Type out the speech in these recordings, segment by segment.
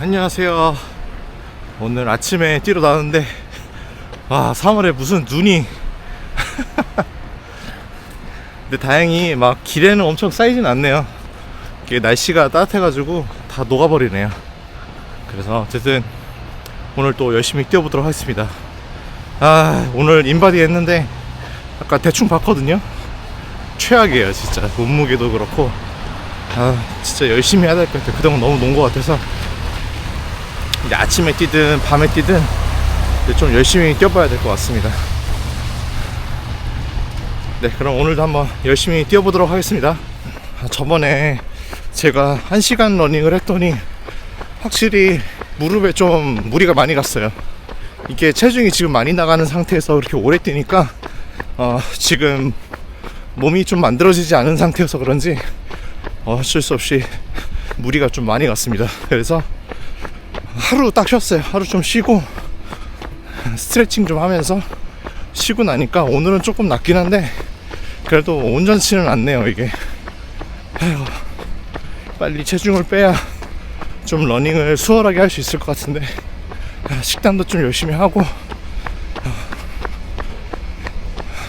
안녕하세요. 오늘 아침에 뛰러 나왔는데 3월에 무슨 눈이 근데 다행히 막 길에는 엄청 쌓이진 않네요. 이게 날씨가 따뜻해가지고 다 녹아버리네요. 그래서 어쨌든 오늘 또 열심히 뛰어보도록 하겠습니다. 오늘 인바디 했는데 약간 대충 봤거든요. 최악이에요 진짜. 몸무게도 그렇고 진짜 열심히 해야 될 것 같아요. 그동안 너무 논 것 같아서 이제 아침에 뛰든 밤에 뛰든 좀 열심히 뛰어봐야 될 것 같습니다. 네, 그럼 오늘도 한번 열심히 뛰어보도록 하겠습니다. 저번에 제가 1시간 러닝을 했더니 확실히 무릎에 좀 무리가 많이 갔어요. 이게 체중이 지금 많이 나가는 상태에서 그렇게 오래 뛰니까 지금 몸이 좀 만들어지지 않은 상태여서 그런지 어쩔 수 없이 무리가 좀 많이 갔습니다. 그래서 하루 딱 쉬었어요. 하루 좀 쉬고 스트레칭 좀 하면서 쉬고 나니까 오늘은 조금 낫긴 한데 그래도 온전치는 않네요 이게. 빨리 체중을 빼야 좀 러닝을 수월하게 할 수 있을 것 같은데 식단도 좀 열심히 하고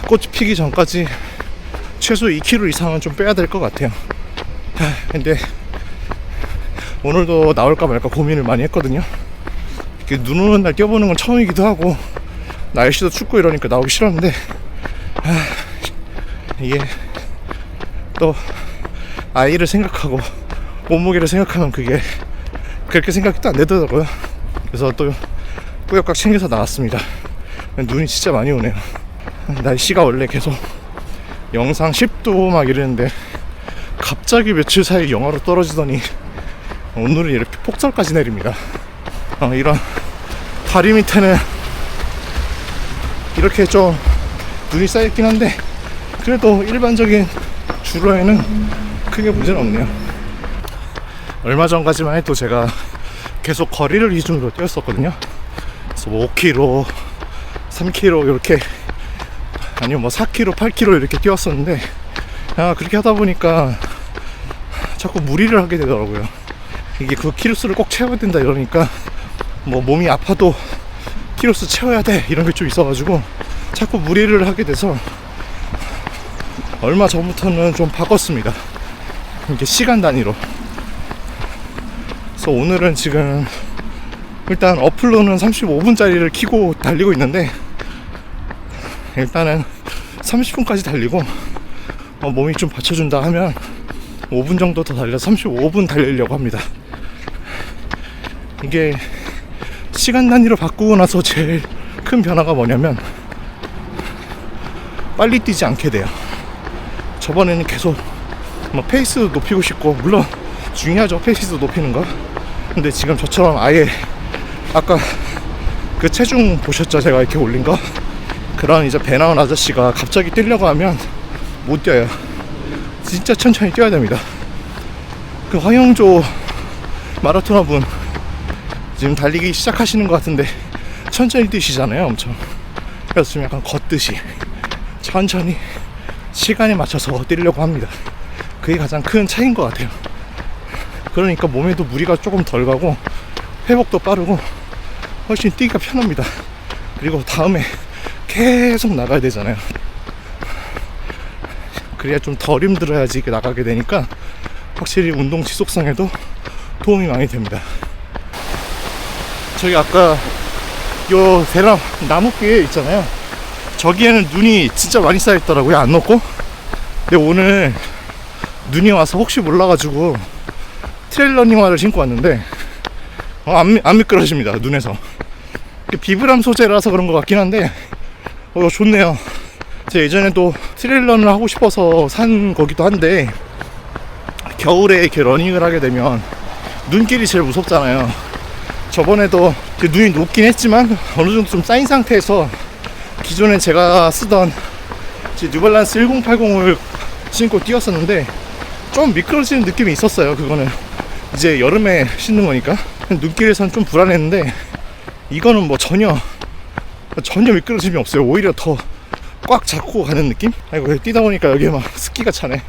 꽃이 피기 전까지 최소 2kg 이상은 좀 빼야 될 것 같아요. 근데 오늘도 나올까 말까 고민을 많이 했거든요. 눈 오는 날 뛰어보는 건 처음이기도 하고 날씨도 춥고 이러니까 나오기 싫었는데 이게 또 아이를 생각하고 몸무게를 생각하면 그게 그렇게 생각이 또 안 되더라고요. 그래서 또 꾸역꽉 챙겨서 나왔습니다. 눈이 진짜 많이 오네요. 날씨가 원래 계속 영상 10도 막 이랬는데 갑자기 며칠 사이 영하로 떨어지더니 오늘은 이렇게 폭설까지 내립니다. 이런 다리 밑에는 이렇게 좀 눈이 쌓여있긴 한데 그래도 일반적인 주로에는 크게 문제는 없네요. 얼마 전까지만 해도 제가 계속 거리를 기준으로 뛰었었거든요. 그래서 뭐 5km, 3km 이렇게 아니면 뭐 4km, 8km 이렇게 뛰었었는데 그렇게 하다 보니까 자꾸 무리를 하게 되더라고요. 이게 그 키로수를 꼭 채워야 된다 이러니까 뭐 몸이 아파도 키로수 채워야 돼 이런 게 좀 있어가지고 자꾸 무리를 하게 돼서 얼마 전부터는 좀 바꿨습니다. 이게 시간 단위로. 그래서 오늘은 지금 일단 어플로는 35분짜리를 키고 달리고 있는데 일단은 30분까지 달리고 몸이 좀 받쳐준다 하면 5분 정도 더 달려서 35분 달리려고 합니다. 이게 시간 단위로 바꾸고 나서 제일 큰 변화가 뭐냐면 빨리 뛰지 않게 돼요. 저번에는 계속 페이스도 높이고 싶고 물론 중요하죠 페이스 높이는 거. 근데 지금 저처럼 아예 아까 그 체중 보셨죠 제가 이렇게 올린 거. 그런 이제 배 나온 아저씨가 갑자기 뛰려고 하면 못 뛰어요. 진짜 천천히 뛰어야 됩니다. 그 황영조 마라토너 분 지금 달리기 시작하시는 것 같은데 천천히 뛰시잖아요 엄청. 그래서 좀 약간 걷듯이 천천히 시간에 맞춰서 뛰려고 합니다. 그게 가장 큰 차이인 것 같아요. 그러니까 몸에도 무리가 조금 덜 가고 회복도 빠르고 훨씬 뛰기가 편합니다. 그리고 다음에 계속 나가야 되잖아요. 그래야 좀 덜 힘들어야지 나가게 되니까 확실히 운동 지속성에도 도움이 많이 됩니다. 저기 아까 요 대나 나무길 있잖아요. 저기에는 눈이 진짜 많이 쌓여있더라고요. 안 녹고. 근데 오늘 눈이 와서 혹시 몰라가지고 트레일 러닝화를 신고 왔는데 안 미끄러집니다. 눈에서. 비브람 소재라서 그런 것 같긴 한데 좋네요. 제가 예전에도 트레일 런을 하고 싶어서 산 거기도 한데 겨울에 이렇게 러닝을 하게 되면 눈길이 제일 무섭잖아요. 저번에도 그 눈이 녹긴 했지만 어느 정도 좀 쌓인 상태에서 기존에 제가 쓰던 뉴발란스 1080을 신고 뛰었었는데 좀 미끄러지는 느낌이 있었어요. 그거는 이제 여름에 신는 거니까 눈길에선 좀 불안했는데 이거는 뭐 전혀 미끄러짐이 없어요. 오히려 더 꽉 잡고 가는 느낌? 아이고 뛰다 보니까 여기에 막 습기가 차네.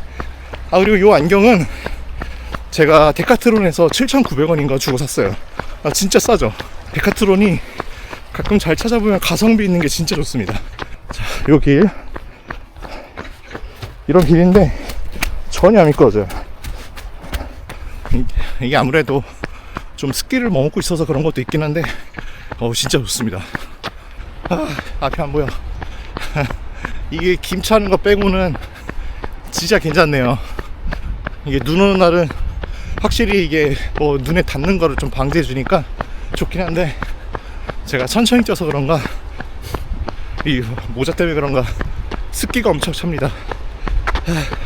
그리고 이 안경은 제가 데카트론에서 7,900원인가 주고 샀어요. 진짜 싸죠. 데카트론이 가끔 잘 찾아보면 가성비 있는 게 진짜 좋습니다. 자, 요 길, 이런 길인데 전혀 안 미끄러져요. 이게 아무래도 좀 습기를 머금고 있어서 그런 것도 있긴 한데 진짜 좋습니다. 앞이 안 보여. 이게 김차는 거 빼고는 진짜 괜찮네요. 이게 눈 오는 날은 확실히 이게 뭐 눈에 닿는 거를 좀 방지해 주니까 좋긴 한데, 제가 천천히 뛰어서 그런가, 이 모자 때문에 그런가 습기가 엄청 찹니다.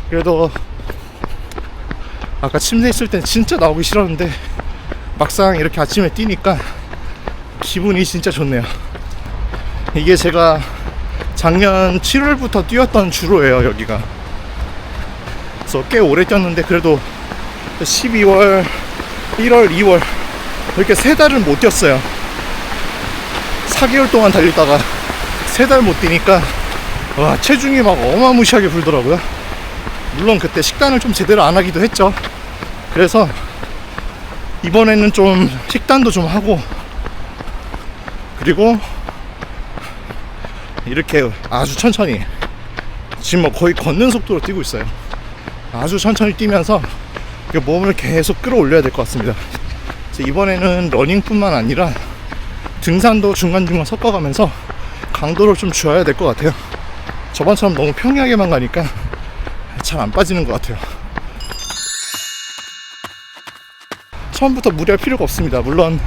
그래도 아까 침대 있을 땐 진짜 나오기 싫었는데 막상 이렇게 아침에 뛰니까 기분이 진짜 좋네요. 이게 제가 작년 7월부터 뛰었던 주로예요, 여기가. 그래서 꽤 오래 뛰었는데 그래도 12월, 1월, 2월 이렇게 3달을 못 뛰었어요. 4개월 동안 달리다가 3달 못 뛰니까 와, 체중이 막 어마무시하게 불더라고요. 물론 그때 식단을 좀 제대로 안 하기도 했죠. 그래서 이번에는 좀 식단도 좀 하고, 그리고 이렇게 아주 천천히, 지금 뭐 거의 걷는 속도로 뛰고 있어요. 아주 천천히 뛰면서 몸을 계속 끌어올려야 될 것 같습니다. 이번에는 러닝뿐만 아니라 등산도 중간중간 섞어가면서 강도를 좀 줄여야 될 것 같아요. 저번처럼 너무 평이하게만 가니까 잘 안 빠지는 것 같아요. 처음부터 무리할 필요가 없습니다. 물론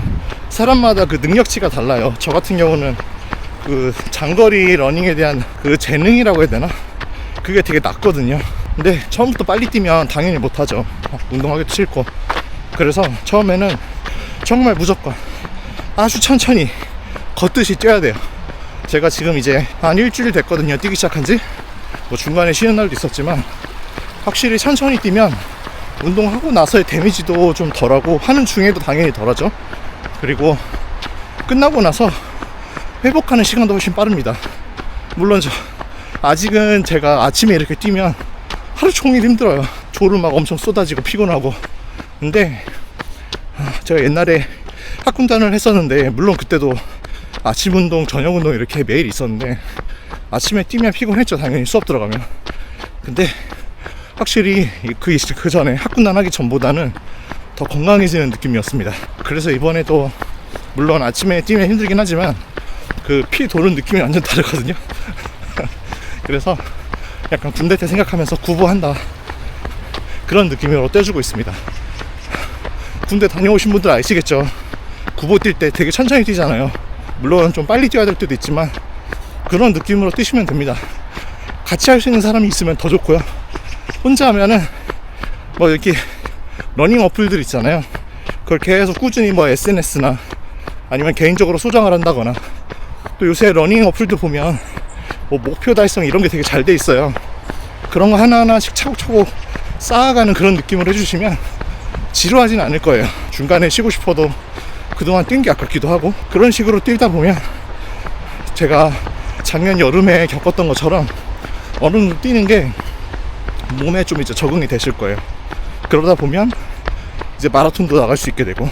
사람마다 그 능력치가 달라요. 저 같은 경우는 그 장거리 러닝에 대한 그 재능이라고 해야 되나? 그게 되게 낮거든요. 근데 처음부터 빨리 뛰면 당연히 못하죠. 운동하기도 싫고. 그래서 처음에는 정말 무조건 아주 천천히 걷듯이 뛰어야 돼요. 제가 지금 이제 한 일주일 됐거든요, 뛰기 시작한지. 뭐 중간에 쉬는 날도 있었지만 확실히 천천히 뛰면 운동하고 나서의 데미지도 좀 덜하고, 하는 중에도 당연히 덜하죠. 그리고 끝나고 나서 회복하는 시간도 훨씬 빠릅니다. 물론 아직은 제가 아침에 이렇게 뛰면 하루 종일 힘들어요. 졸음 막 엄청 쏟아지고 피곤하고. 근데 제가 옛날에 학군단을 했었는데, 물론 그때도 아침 운동, 저녁 운동 이렇게 매일 있었는데 아침에 뛰면 피곤했죠, 당연히 수업 들어가면. 근데 확실히 그 전에 학군단 하기 전보다는 더 건강해지는 느낌이었습니다. 그래서 이번에도 물론 아침에 뛰면 힘들긴 하지만 그 피 도는 느낌이 완전 다르거든요. 그래서 약간 군대 때 생각하면서 구보한다, 그런 느낌으로 떼주고 있습니다. 군대 다녀오신 분들 아시겠죠? 구보 뛸 때 되게 천천히 뛰잖아요. 물론 좀 빨리 뛰어야 될 때도 있지만 그런 느낌으로 뛰시면 됩니다. 같이 할 수 있는 사람이 있으면 더 좋고요. 혼자 하면은 뭐 이렇게 러닝 어플들 있잖아요. 그걸 계속 꾸준히 뭐 SNS나 아니면 개인적으로 소장을 한다거나, 또 요새 러닝 어플들 보면 뭐 목표 달성 이런 게 되게 잘 돼 있어요. 그런 거 하나하나씩 차곡차곡 쌓아가는 그런 느낌으로 해주시면 지루하진 않을 거예요. 중간에 쉬고 싶어도 그동안 뛴 게 아깝기도 하고, 그런 식으로 뛰다 보면 제가 작년 여름에 겪었던 것처럼 어느 정도 뛰는 게 몸에 좀 이제 적응이 되실 거예요. 그러다 보면 이제 마라톤도 나갈 수 있게 되고.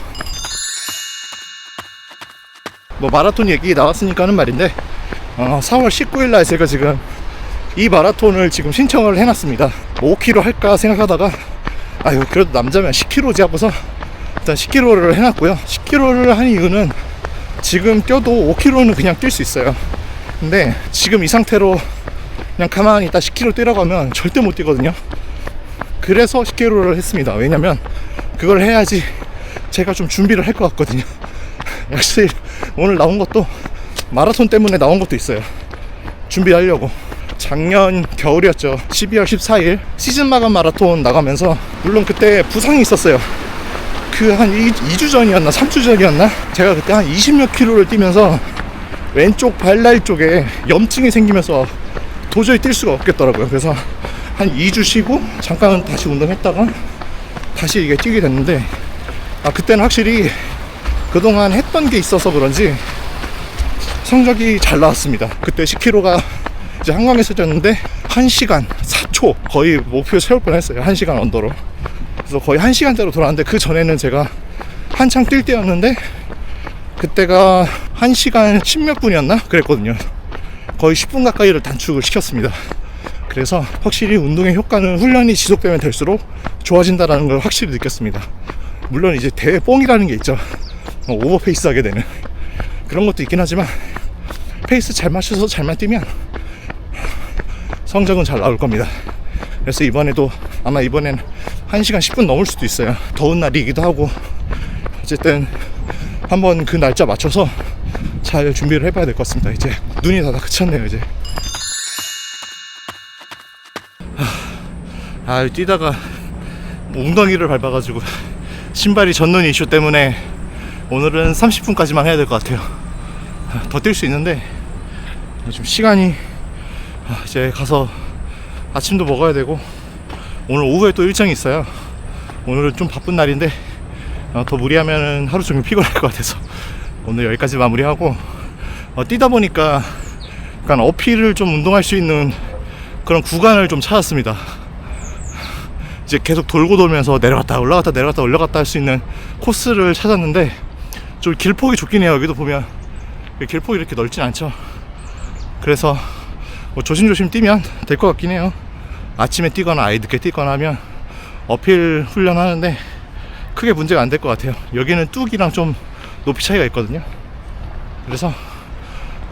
뭐 마라톤 얘기 나왔으니까 하는 말인데 4월 19일 날 제가 지금 이 마라톤을 지금 신청을 해놨습니다. 뭐 5km 할까 생각하다가 아유, 그래도 남자면 10km지 하고서 일단 10km를 해놨고요. 10km를 한 이유는 지금 뛰어도 5km는 그냥 뛸 수 있어요. 근데 지금 이 상태로 그냥 가만히 있다 10km 뛰라고 하면 절대 못 뛰거든요. 그래서 10km를 했습니다. 왜냐면 그걸 해야지 제가 좀 준비를 할 것 같거든요. 역시 오늘 나온 것도 마라톤 때문에 나온 것도 있어요. 준비하려고. 작년 겨울이었죠. 12월 14일 시즌 마감 마라톤 나가면서, 물론 그때 부상이 있었어요. 그 한 2주 전이었나 3주 전이었나, 제가 그때 한 20몇 킬로를 뛰면서 왼쪽 발날 쪽에 염증이 생기면서 도저히 뛸 수가 없겠더라고요. 그래서 한 2주 쉬고 잠깐 다시 운동했다가 다시 이게 뛰게 됐는데, 그때는 확실히 그동안 했던 게 있어서 그런지 성적이 잘 나왔습니다. 그때 10km가 이제 한강에서 뛰었는데 1시간 4초 거의 목표 세울 뻔했어요. 1시간 언더로. 그래서 거의 1시간대로 돌아왔는데, 그 전에는 제가 한창 뛸 때였는데 그때가 1시간 10몇 분이었나? 그랬거든요. 거의 10분 가까이를 단축을 시켰습니다. 그래서 확실히 운동의 효과는 훈련이 지속되면 될수록 좋아진다는 걸 확실히 느꼈습니다. 물론 이제 대뽕이라는 게 있죠. 오버페이스 하게 되는 그런 것도 있긴 하지만 페이스 잘 맞춰서 잘만 뛰면 성적은 잘 나올 겁니다. 그래서 이번에도 아마 이번엔 1시간 10분 넘을 수도 있어요. 더운 날이기도 하고 어쨌든 한번 그 날짜 맞춰서 잘 준비를 해봐야 될 것 같습니다. 이제 눈이 다 그쳤네요. 이제 뛰다가 웅덩이를 밟아가지고 신발이 젖는 이슈 때문에 오늘은 30분까지만 해야 될 것 같아요. 더 뛸 수 있는데 지금 시간이 이제 가서 아침도 먹어야 되고 오늘 오후에 또 일정이 있어요. 오늘은 좀 바쁜 날인데 더 무리하면 하루 종일 피곤할 것 같아서 오늘 여기까지 마무리하고 뛰다 보니까 약간 어필을 좀 운동할 수 있는 그런 구간을 좀 찾았습니다. 이제 계속 돌고 돌면서 내려갔다 올라갔다 내려갔다 올라갔다 할 수 있는 코스를 찾았는데 좀 길폭이 좁긴 해요. 여기도 보면 길폭이 이렇게 넓진 않죠. 그래서 조심조심 뛰면 될 것 같긴 해요. 아침에 뛰거나 아예 늦게 뛰거나 하면 어필 훈련하는데 크게 문제가 안 될 것 같아요. 여기는 뚝이랑 좀 높이 차이가 있거든요. 그래서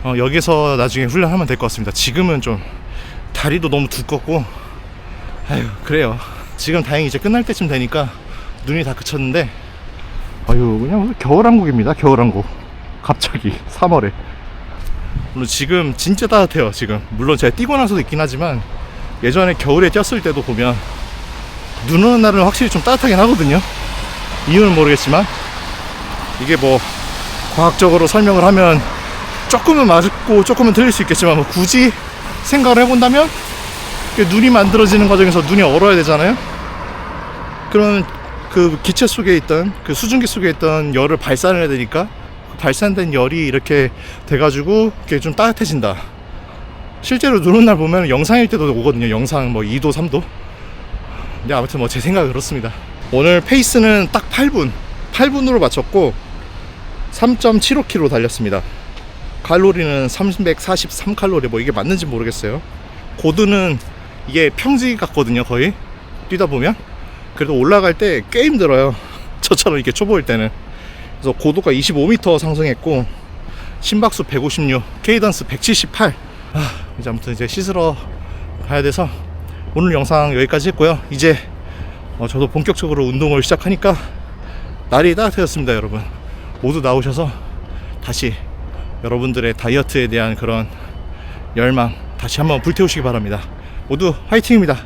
여기서 나중에 훈련하면 될 것 같습니다. 지금은 좀 다리도 너무 두껍고 그래요. 지금 다행히 이제 끝날 때쯤 되니까 눈이 다 그쳤는데 그냥 겨울왕국입니다. 겨울왕국. 갑자기 3월에 물론 지금 진짜 따뜻해요. 지금 물론 제가 뛰고 나서도 있긴 하지만 예전에 겨울에 뛰었을 때도 보면 눈 오는 날은 확실히 좀 따뜻하긴 하거든요. 이유는 모르겠지만 이게 뭐 과학적으로 설명을 하면 조금은 맞고 조금은 틀릴 수 있겠지만 굳이 생각을 해본다면 눈이 만들어지는 과정에서 눈이 얼어야 되잖아요. 그러면 그 기체 속에 있던 그 수증기 속에 있던 열을 발산을 해야 되니까 발산된 열이 이렇게 돼가지고 이렇게 좀 따뜻해진다. 실제로 눈 오는 날 보면 영상일 때도 오거든요. 영상 2도 3도. 근데 아무튼 제 생각은 그렇습니다. 오늘 페이스는 딱 8분으로 맞췄고 3.75km 달렸습니다. 칼로리는 343칼로리. 이게 맞는지 모르겠어요. 고도는 이게 평지 같거든요. 거의 뛰다 보면. 그래도 올라갈 때 꽤 힘들어요. 저처럼 이렇게 초보일 때는. 그래서 고도가 25m 상승했고 심박수 156, 케이던스 178. 이제 아무튼 이제 씻으러 가야 돼서 오늘 영상 여기까지 했고요. 이제 저도 본격적으로 운동을 시작하니까 날이 따뜻해졌습니다. 여러분 모두 나오셔서 다시 여러분들의 다이어트에 대한 그런 열망 다시 한번 불태우시기 바랍니다. 모두 화이팅입니다.